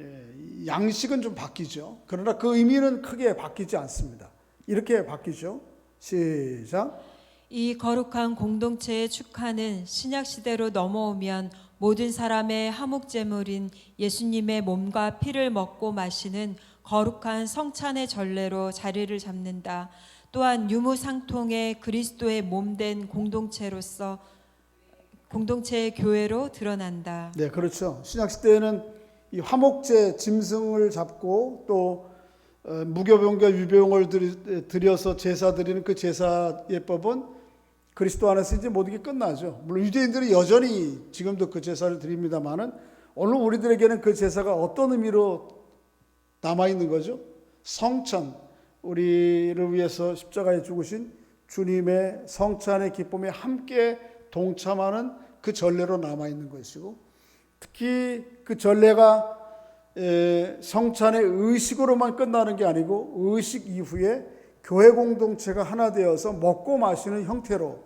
양식은 좀 바뀌죠. 그러나 그 의미는 크게 바뀌지 않습니다. 이렇게 바뀌죠. 시작. 이 거룩한 공동체의 축하는 신약 시대로 넘어오면 모든 사람의 화목제물인 예수님의 몸과 피를 먹고 마시는 거룩한 성찬의 전례로 자리를 잡는다. 또한 유무상통의 그리스도의 몸된 공동체로서 공동체의 교회로 드러난다. 네, 그렇죠. 신약 시대에는 이 화목제 짐승을 잡고 또 무교병과 유병을 들여서 제사 드리는 그 제사 예법은 그리스도 안에서 이제 모든 게 끝나죠. 물론 유대인들이 여전히 지금도 그 제사를 드립니다만은 오늘 우리들에게는 그 제사가 어떤 의미로 남아 있는 거죠? 성찬, 우리를 위해서 십자가에 죽으신 주님의 성찬의 기쁨에 함께 동참하는 그 전례로 남아 있는 것이고, 특히 그 전례가 성찬의 의식으로만 끝나는 게 아니고 의식 이후에 교회 공동체가 하나 되어서 먹고 마시는 형태로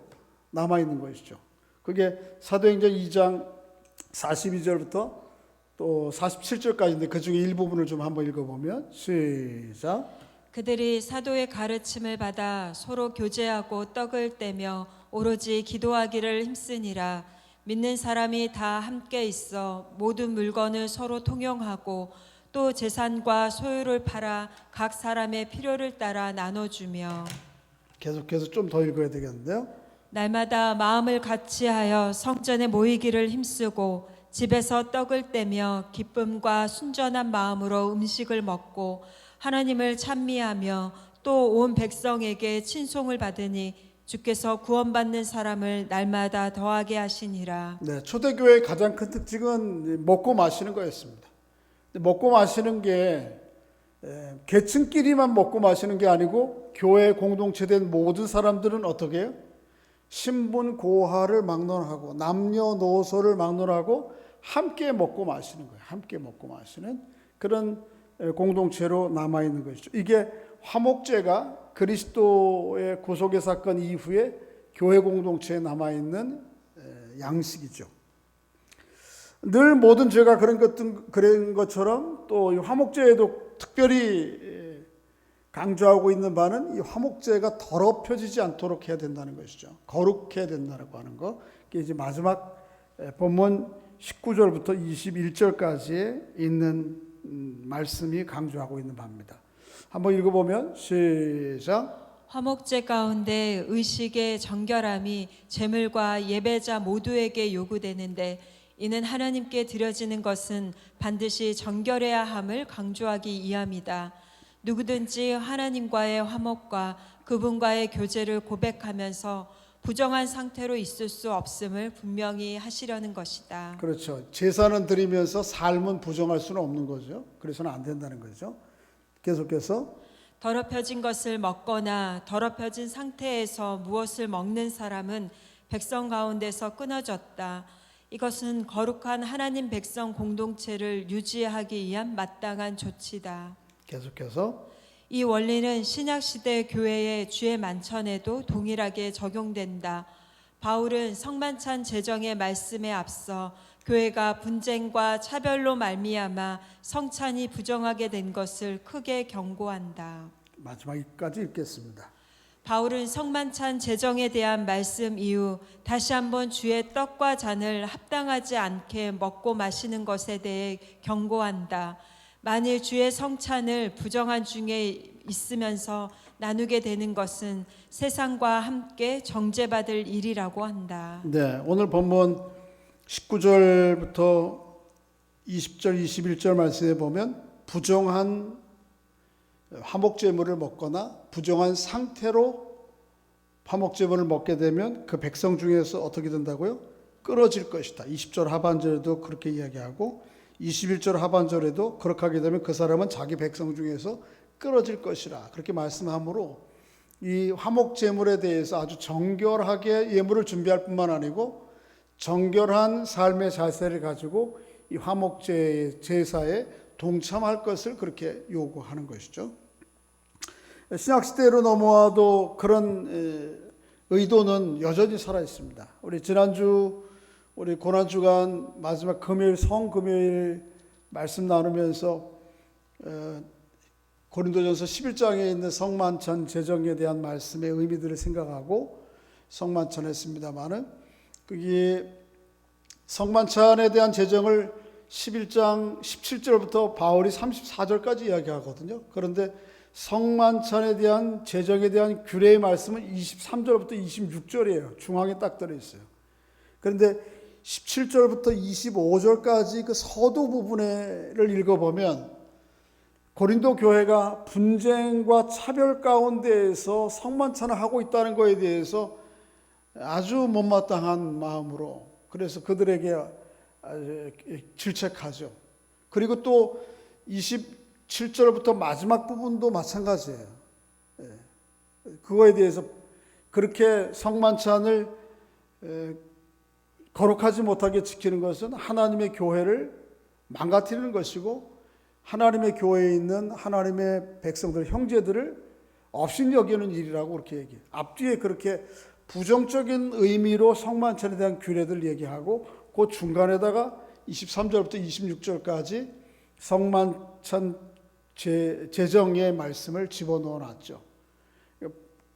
남아있는 것이죠. 그게 사도행전 2장 42절부터 또 47절까지인데 그 중에 일부분을 좀 한번 읽어보면 시작. 그들이 사도의 가르침을 받아 서로 교제하고 떡을 떼며 오로지 기도하기를 힘쓰니라. 믿는 사람이 다 함께 있어 모든 물건을 서로 통용하고 또 재산과 소유를 팔아 각 사람의 필요를 따라 나눠주며. 계속해서 좀 더 읽어야 되겠는데요. 날마다 마음을 같이하여 성전에 모이기를 힘쓰고 집에서 떡을 떼며 기쁨과 순전한 마음으로 음식을 먹고 하나님을 찬미하며 또 온 백성에게 친송을 받으니 주께서 구원받는 사람을 날마다 더하게 하시니라. 네, 초대교회의 가장 큰 특징은 먹고 마시는 거였습니다. 먹고 마시는 게 계층끼리만 먹고 마시는 게 아니고 교회 공동체된 모든 사람들은 어떻게 해요? 신분 고하를 막론하고 남녀노소를 막론하고 함께 먹고 마시는 거예요. 함께 먹고 마시는 그런 공동체로 남아있는 것이죠. 이게 화목제가 그리스도의 구속의 사건 이후에 교회 공동체에 남아있는 양식이죠. 늘 모든 죄가 그런 것처럼 또 이 화목제에도 특별히 강조하고 있는 바는 이 화목제가 더럽혀지지 않도록 해야 된다는 것이죠. 거룩해야 된다고 하는 거. 이게 이제 마지막 본문 19절부터 21절까지에 있는 말씀이 강조하고 있는 바입니다. 한번 읽어보면 시작. 화목제 가운데 의식의 정결함이 제물과 예배자 모두에게 요구되는데 이는 하나님께 드려지는 것은 반드시 정결해야 함을 강조하기 위함이다. 누구든지 하나님과의 화목과 그분과의 교제를 고백하면서 부정한 상태로 있을 수 없음을 분명히 하시려는 것이다. 그렇죠. 제사는 드리면서 삶은 부정할 수는 없는 거죠. 그래서는 안 된다는 거죠. 계속해서 더럽혀진 것을 먹거나 더럽혀진 상태에서 무엇을 먹는 사람은 백성 가운데서 끊어졌다. 이것은 거룩한 하나님 백성 공동체를 유지하기 위한 마땅한 조치다. 계속해서 이 원리는 신약시대 교회의 주의 만찬에도 동일하게 적용된다. 바울은 성만찬 제정의 말씀에 앞서 교회가 분쟁과 차별로 말미암아 성찬이 부정하게 된 것을 크게 경고한다. 마지막까지 읽겠습니다. 바울은 성만찬 제정에 대한 말씀 이후 다시 한번 주의 떡과 잔을 합당하지 않게 먹고 마시는 것에 대해 경고한다. 만일 주의 성찬을 부정한 중에 있으면서 나누게 되는 것은 세상과 함께 정죄받을 일이라고 한다. 네, 오늘 본문 19절부터 20절, 21절 말씀에 보면 부정한 화목제물을 먹거나 부정한 상태로 화목제물을 먹게 되면 그 백성 중에서 어떻게 된다고요? 끊어질 것이다. 20절 하반절에도 그렇게 이야기하고 21절 하반절에도 그렇게 하게 되면 그 사람은 자기 백성 중에서 끊어질 것이라 그렇게 말씀하므로 이 화목제물에 대해서 아주 정결하게 예물을 준비할 뿐만 아니고 정결한 삶의 자세를 가지고 이 화목제 제사에 동참할 것을 그렇게 요구하는 것이죠. 신약시대로 넘어와도 그런 의도는 여전히 살아 있습니다. 우리 지난주 우리 고난주간 마지막 금요일 성금요일 말씀 나누면서 고린도전서 11장에 있는 성만찬 제정에 대한 말씀의 의미들을 생각하고 성만찬했습니다마는 그게 성만찬에 대한 제정을 11장 17절부터 바울이 34절까지 이야기하거든요. 그런데 성만찬에 대한 제정에 대한 규례의 말씀은 23절부터 26절이에요. 중앙에 딱 들어있어요. 그런데 17절부터 25절까지 그 서두 부분을 읽어보면 고린도 교회가 분쟁과 차별 가운데에서 성만찬을 하고 있다는 것에 대해서 아주 못마땅한 마음으로 그래서 그들에게 질책하죠. 그리고 또 27절부터 마지막 부분도 마찬가지예요. 그거에 대해서 그렇게 성만찬을 거룩하지 못하게 지키는 것은 하나님의 교회를 망가뜨리는 것이고 하나님의 교회에 있는 하나님의 백성들, 형제들을 업신여기는 일이라고 그렇게 얘기해요. 앞뒤에 그렇게 부정적인 의미로 성만찬에 대한 규례들 얘기하고 그 중간에다가 23절부터 26절까지 성만찬 제정의 말씀을 집어넣어 놨죠.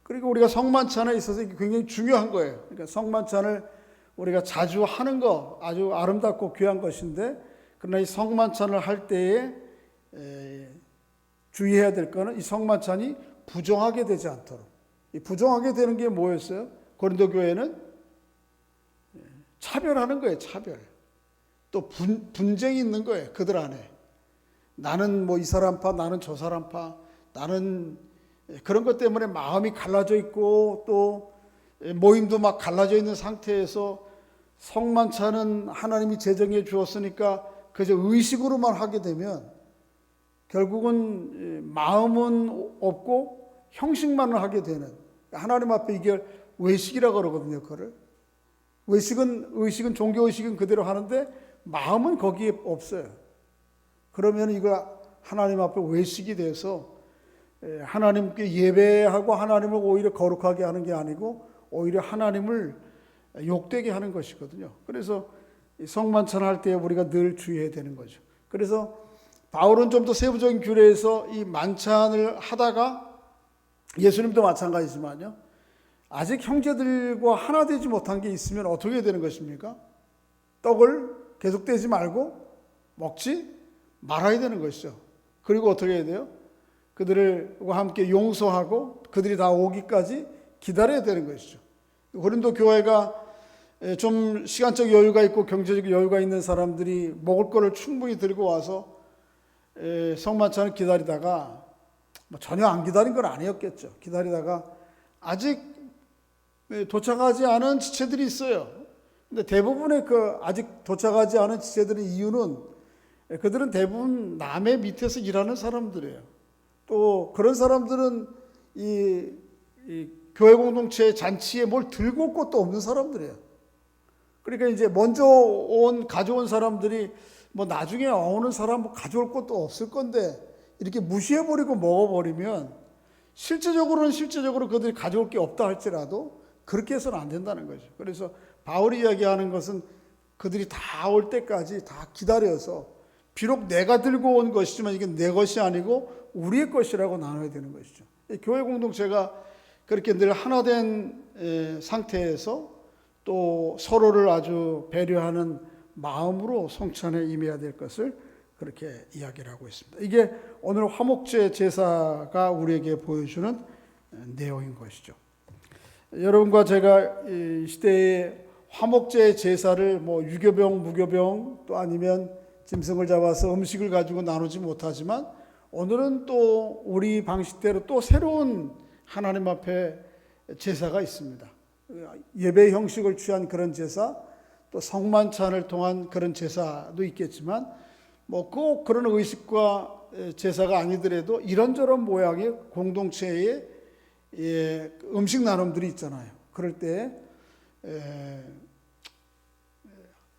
그리고 우리가 성만찬에 있어서 이게 굉장히 중요한 거예요. 그러니까 성만찬을 우리가 자주 하는 거 아주 아름답고 귀한 것인데 그러나 이 성만찬을 할 때에 주의해야 될 거는 이 성만찬이 부정하게 되지 않도록. 이 부정하게 되는 게 뭐였어요? 고린도 교회는 차별하는 거예요. 차별. 또 분쟁이 있는 거예요. 그들 안에. 나는 뭐 이 사람 파, 나는 저 사람 파, 나는 그런 것 때문에 마음이 갈라져 있고 또 모임도 막 갈라져 있는 상태에서 성만찬은 하나님이 제정해 주었으니까 그저 의식으로만 하게 되면 결국은 마음은 없고 형식만을 하게 되는 하나님 앞에 이게 외식이라고 그러거든요. 그거를 의식은 종교 의식은 그대로 하는데 마음은 거기에 없어요. 그러면 이거 하나님 앞에 외식이 돼서 하나님께 예배하고 하나님을 오히려 거룩하게 하는 게 아니고 오히려 하나님을 욕되게 하는 것이거든요. 그래서 성만찬 할 때 우리가 늘 주의해야 되는 거죠. 그래서 바울은 좀 더 세부적인 규례에서 이 만찬을 하다가 예수님도 마찬가지지만요. 아직 형제들과 하나 되지 못한 게 있으면 어떻게 되는 것입니까? 떡을 계속 떼지 말고 먹지 말아야 되는 것이죠. 그리고 어떻게 해야 돼요? 그들과 함께 용서하고 그들이 다 오기까지 기다려야 되는 것이죠. 고린도 교회가 좀 시간적 여유가 있고 경제적 여유가 있는 사람들이 먹을 거를 충분히 들고 와서 성만찬을 기다리다가 전혀 안 기다린 건 아니었겠죠. 기다리다가 아직 도착하지 않은 지체들이 있어요. 근데 대부분의 아직 도착하지 않은 지체들의 이유는 그들은 대부분 남의 밑에서 일하는 사람들이에요. 또 그런 사람들은 이 교회 공동체 잔치에 뭘 들고 올 것도 없는 사람들이에요. 그러니까 이제 먼저 가져온 사람들이 뭐 나중에 오는 사람 뭐 가져올 것도 없을 건데 이렇게 무시해버리고 먹어버리면 실제적으로 그들이 가져올 게 없다 할지라도 그렇게 해서는 안 된다는 거죠. 그래서 바울이 이야기하는 것은 그들이 다 올 때까지 다 기다려서 비록 내가 들고 온 것이지만 이게 내 것이 아니고 우리의 것이라고 나눠야 되는 것이죠. 교회 공동체가 그렇게 늘 하나 된 상태에서 또 서로를 아주 배려하는 마음으로 성찬에 임해야 될 것을 그렇게 이야기를 하고 있습니다. 이게 오늘 화목제 제사가 우리에게 보여주는 내용인 것이죠. 여러분과 제가 이 시대의 화목제 제사를 뭐 유교병, 무교병 또 아니면 짐승을 잡아서 음식을 가지고 나누지 못하지만 오늘은 또 우리 방식대로 또 새로운 하나님 앞에 제사가 있습니다. 예배 형식을 취한 그런 제사, 또 성만찬을 통한 그런 제사도 있겠지만 뭐 꼭 그런 의식과 제사가 아니더라도 이런저런 모양의 공동체의 음식 나눔들이 있잖아요. 그럴 때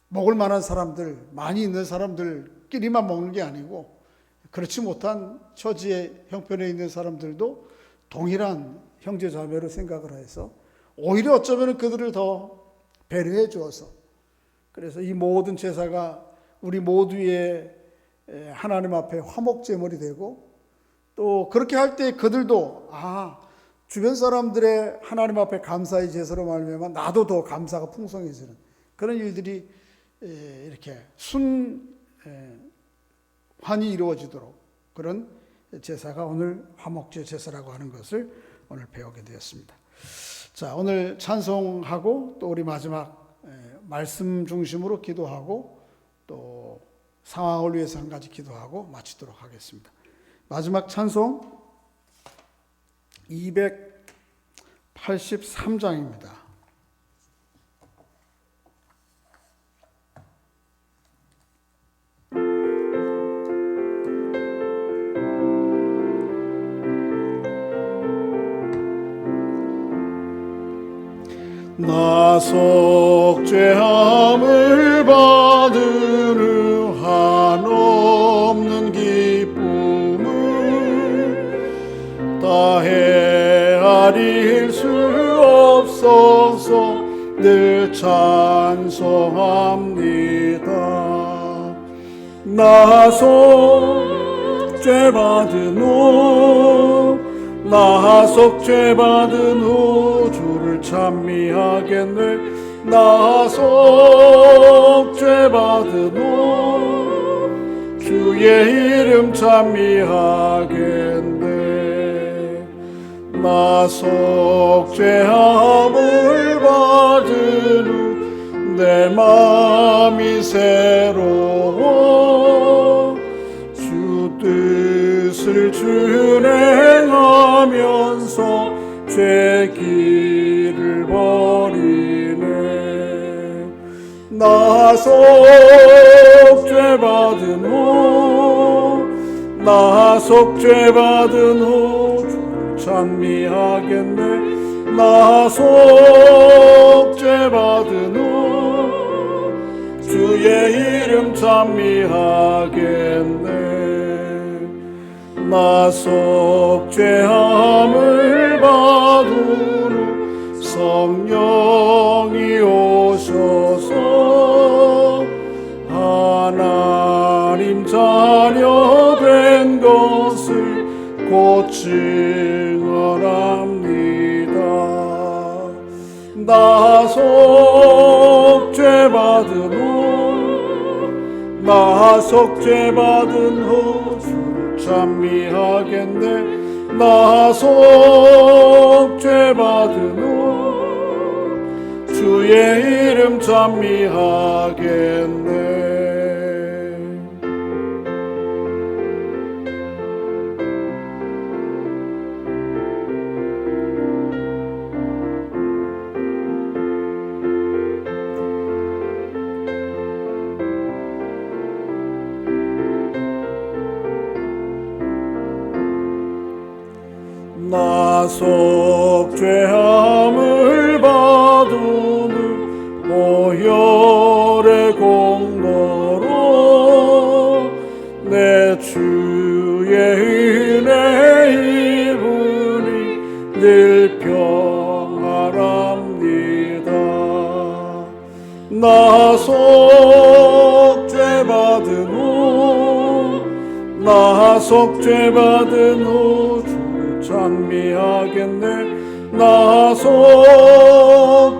먹을 만한 사람들, 많이 있는 사람들끼리만 먹는 게 아니고 그렇지 못한 처지의 형편에 있는 사람들도 동일한 형제 자매로 생각을 해서 오히려 어쩌면 그들을 더 배려해 주어서 그래서 이 모든 제사가 우리 모두의 하나님 앞에 화목제물이 되고 또 그렇게 할 때 그들도 주변 사람들의 하나님 앞에 감사의 제사로 말미암아 나도 더 감사가 풍성해지는 그런 일들이 이렇게 순환이 이루어지도록 그런 제사가 오늘 화목제 제사라고 하는 것을 오늘 배우게 되었습니다. 자, 오늘 찬송하고 또 우리 마지막 말씀 중심으로 기도하고 또 상황을 위해서 한 가지 기도하고 마치도록 하겠습니다. 마지막 찬송 283장입니다. 나 속죄함을 받으는 한없는 기쁨을 다 헤아릴 수 없어서 늘 찬송합니다. 나 속죄받은 후 나 속죄받은 후 주를 찬미하겠네. 나 속죄받은 후 주의 이름 찬미하겠네. 나 속죄함을 받은 후 내 마음이 새로워 주 뜻을 준행하면서 죄 길을 버리네. 나 속죄받은 후 나 속죄받은 후 주를 찬미하겠네. 나 속죄받은 후 주 주의 이름 찬미하겠네. 나속 죄함을 받은 후 성령이 오셔서 하나님 자녀 된 것을 곧 증언합니다. 나속 죄 받은 후 나속 죄 받은 후 주를 찬미하겠네. 나속 죄 받은 후 주의 이름 찬미하겠네. 나속 죄함을 받은 보혈의 공로로 내 주의 은혜 입으니 늘 평안합니다. 나속 죄 받은 후 나속 죄 받은 후 찬미하겠네. 나속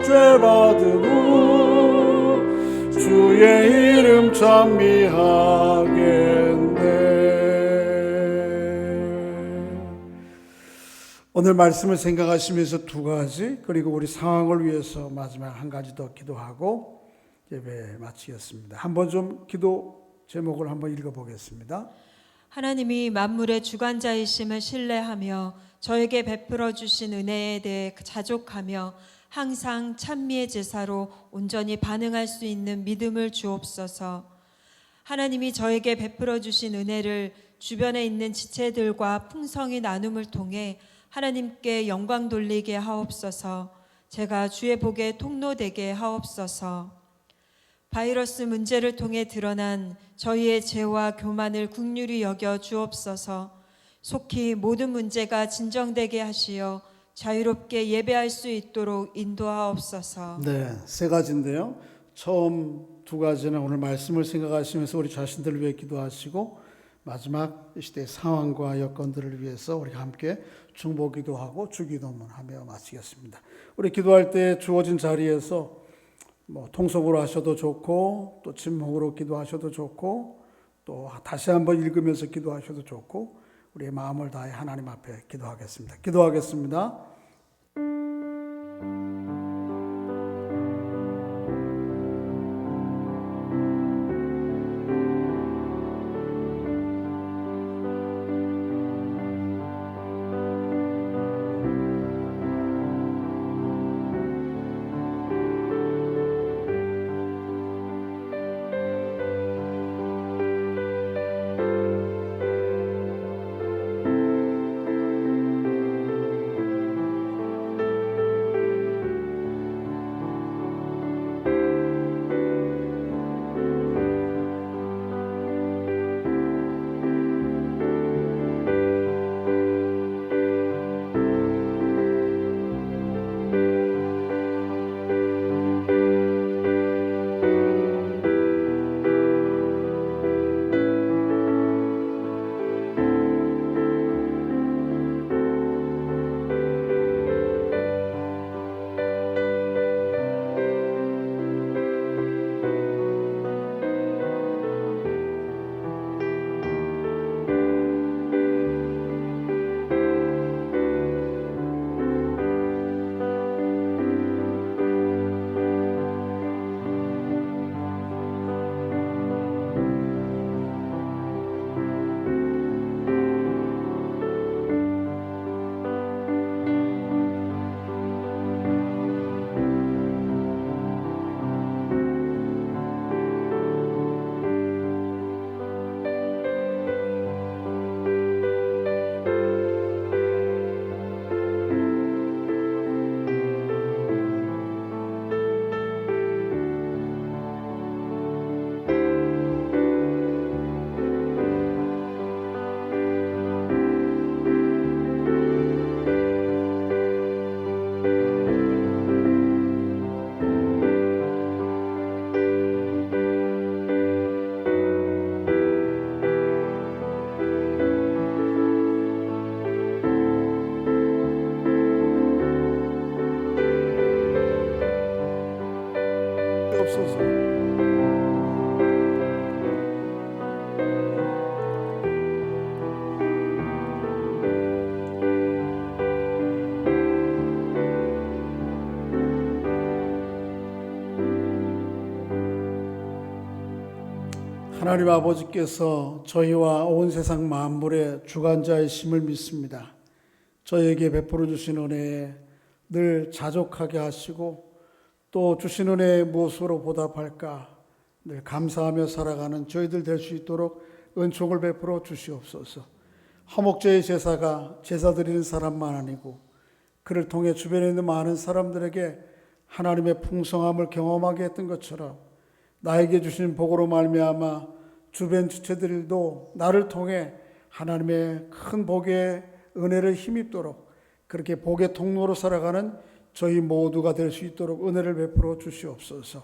죄 받은 후 주의 이름 찬미하겠네. 오늘 말씀을 생각하시면서 두 가지, 그리고 우리 상황을 위해서 마지막 한 가지 더 기도하고 예배 마치겠습니다. 한번 좀 기도 제목을 한번 읽어보겠습니다. 하나님이 만물의 주관자이심을 신뢰하며 저에게 베풀어 주신 은혜에 대해 자족하며 항상 찬미의 제사로 온전히 반응할 수 있는 믿음을 주옵소서. 하나님이 저에게 베풀어 주신 은혜를 주변에 있는 지체들과 풍성히 나눔을 통해 하나님께 영광 돌리게 하옵소서. 제가 주의 복의 통로되게 하옵소서. 바이러스 문제를 통해 드러난 저희의 죄와 교만을 긍휼히 여겨 주옵소서. 속히 모든 문제가 진정되게 하시어 자유롭게 예배할 수 있도록 인도하옵소서. 네, 세 가지인데요. 처음 두 가지는 오늘 말씀을 생각하시면서 우리 자신들을 위해 기도하시고, 마지막 이 시대의 상황과 여건들을 위해서 우리가 함께 중보기도하고 주기도문 하며 마치겠습니다. 우리 기도할 때 주어진 자리에서 통속으로 하셔도 좋고, 또 침묵으로 기도하셔도 좋고, 또 다시 한번 읽으면서 기도하셔도 좋고, 우리의 마음을 다해 하나님 앞에 기도하겠습니다. 기도하겠습니다. 하나님 아버지께서 저희와 온 세상 만물의 주관자이심을 믿습니다. 저희에게 베풀어 주신 은혜에 늘 자족하게 하시고 또 주신 은혜에 무엇으로 보답할까 늘 감사하며 살아가는 저희들 될 수 있도록 은총을 베풀어 주시옵소서. 화목제의 제사가 제사 드리는 사람만 아니고 그를 통해 주변에 있는 많은 사람들에게 하나님의 풍성함을 경험하게 했던 것처럼 나에게 주신 복으로 말미암아 주변 지체들도 나를 통해 하나님의 큰 복의 은혜를 힘입도록 그렇게 복의 통로로 살아가는 저희 모두가 될 수 있도록 은혜를 베풀어 주시옵소서.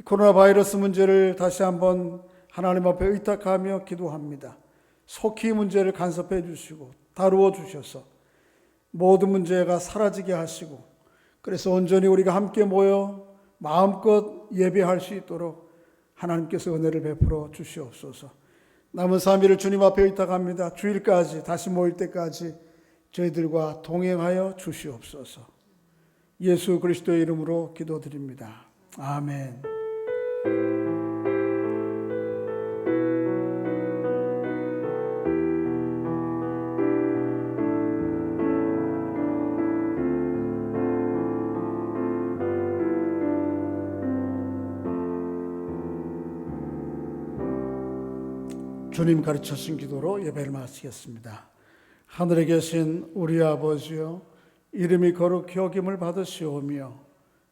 코로나 바이러스 문제를 다시 한번 하나님 앞에 의탁하며 기도합니다. 속히 문제를 간섭해 주시고 다루어 주셔서 모든 문제가 사라지게 하시고 그래서 온전히 우리가 함께 모여 마음껏 예배할 수 있도록 하나님께서 은혜를 베풀어 주시옵소서. 남은 3일을 주님 앞에 의탁합니다. 주일까지 다시 모일 때까지 저희들과 동행하여 주시옵소서. 예수 그리스도의 이름으로 기도드립니다. 아멘. 주님 가르쳐신 기도로 예배를 마치겠습니다. 하늘에 계신 우리 아버지여, 이름이 거룩히 여김을 받으시오며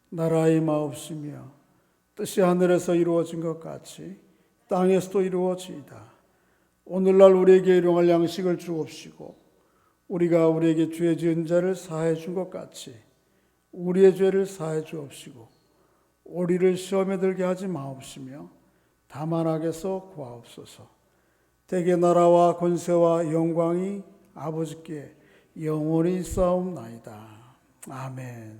나라의 마옵시며 뜻이 하늘에서 이루어진 것 같이 땅에서도 이루어지이다. 오늘날 우리에게 일용할 양식을 주옵시고 우리가 우리에게 죄 지은 자를 사하여 준 것 같이 우리의 죄를 사하여 주옵시고 우리를 시험에 들게 하지 마옵시며 다만 악에서 구하옵소서. 대개 나라와 권세와 영광이 아버지께 영원히 있사옵나이다. 아멘.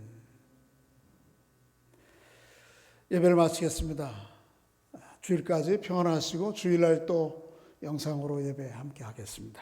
예배를 마치겠습니다. 주일까지 평안하시고 주일날 또 영상으로 예배 함께 하겠습니다.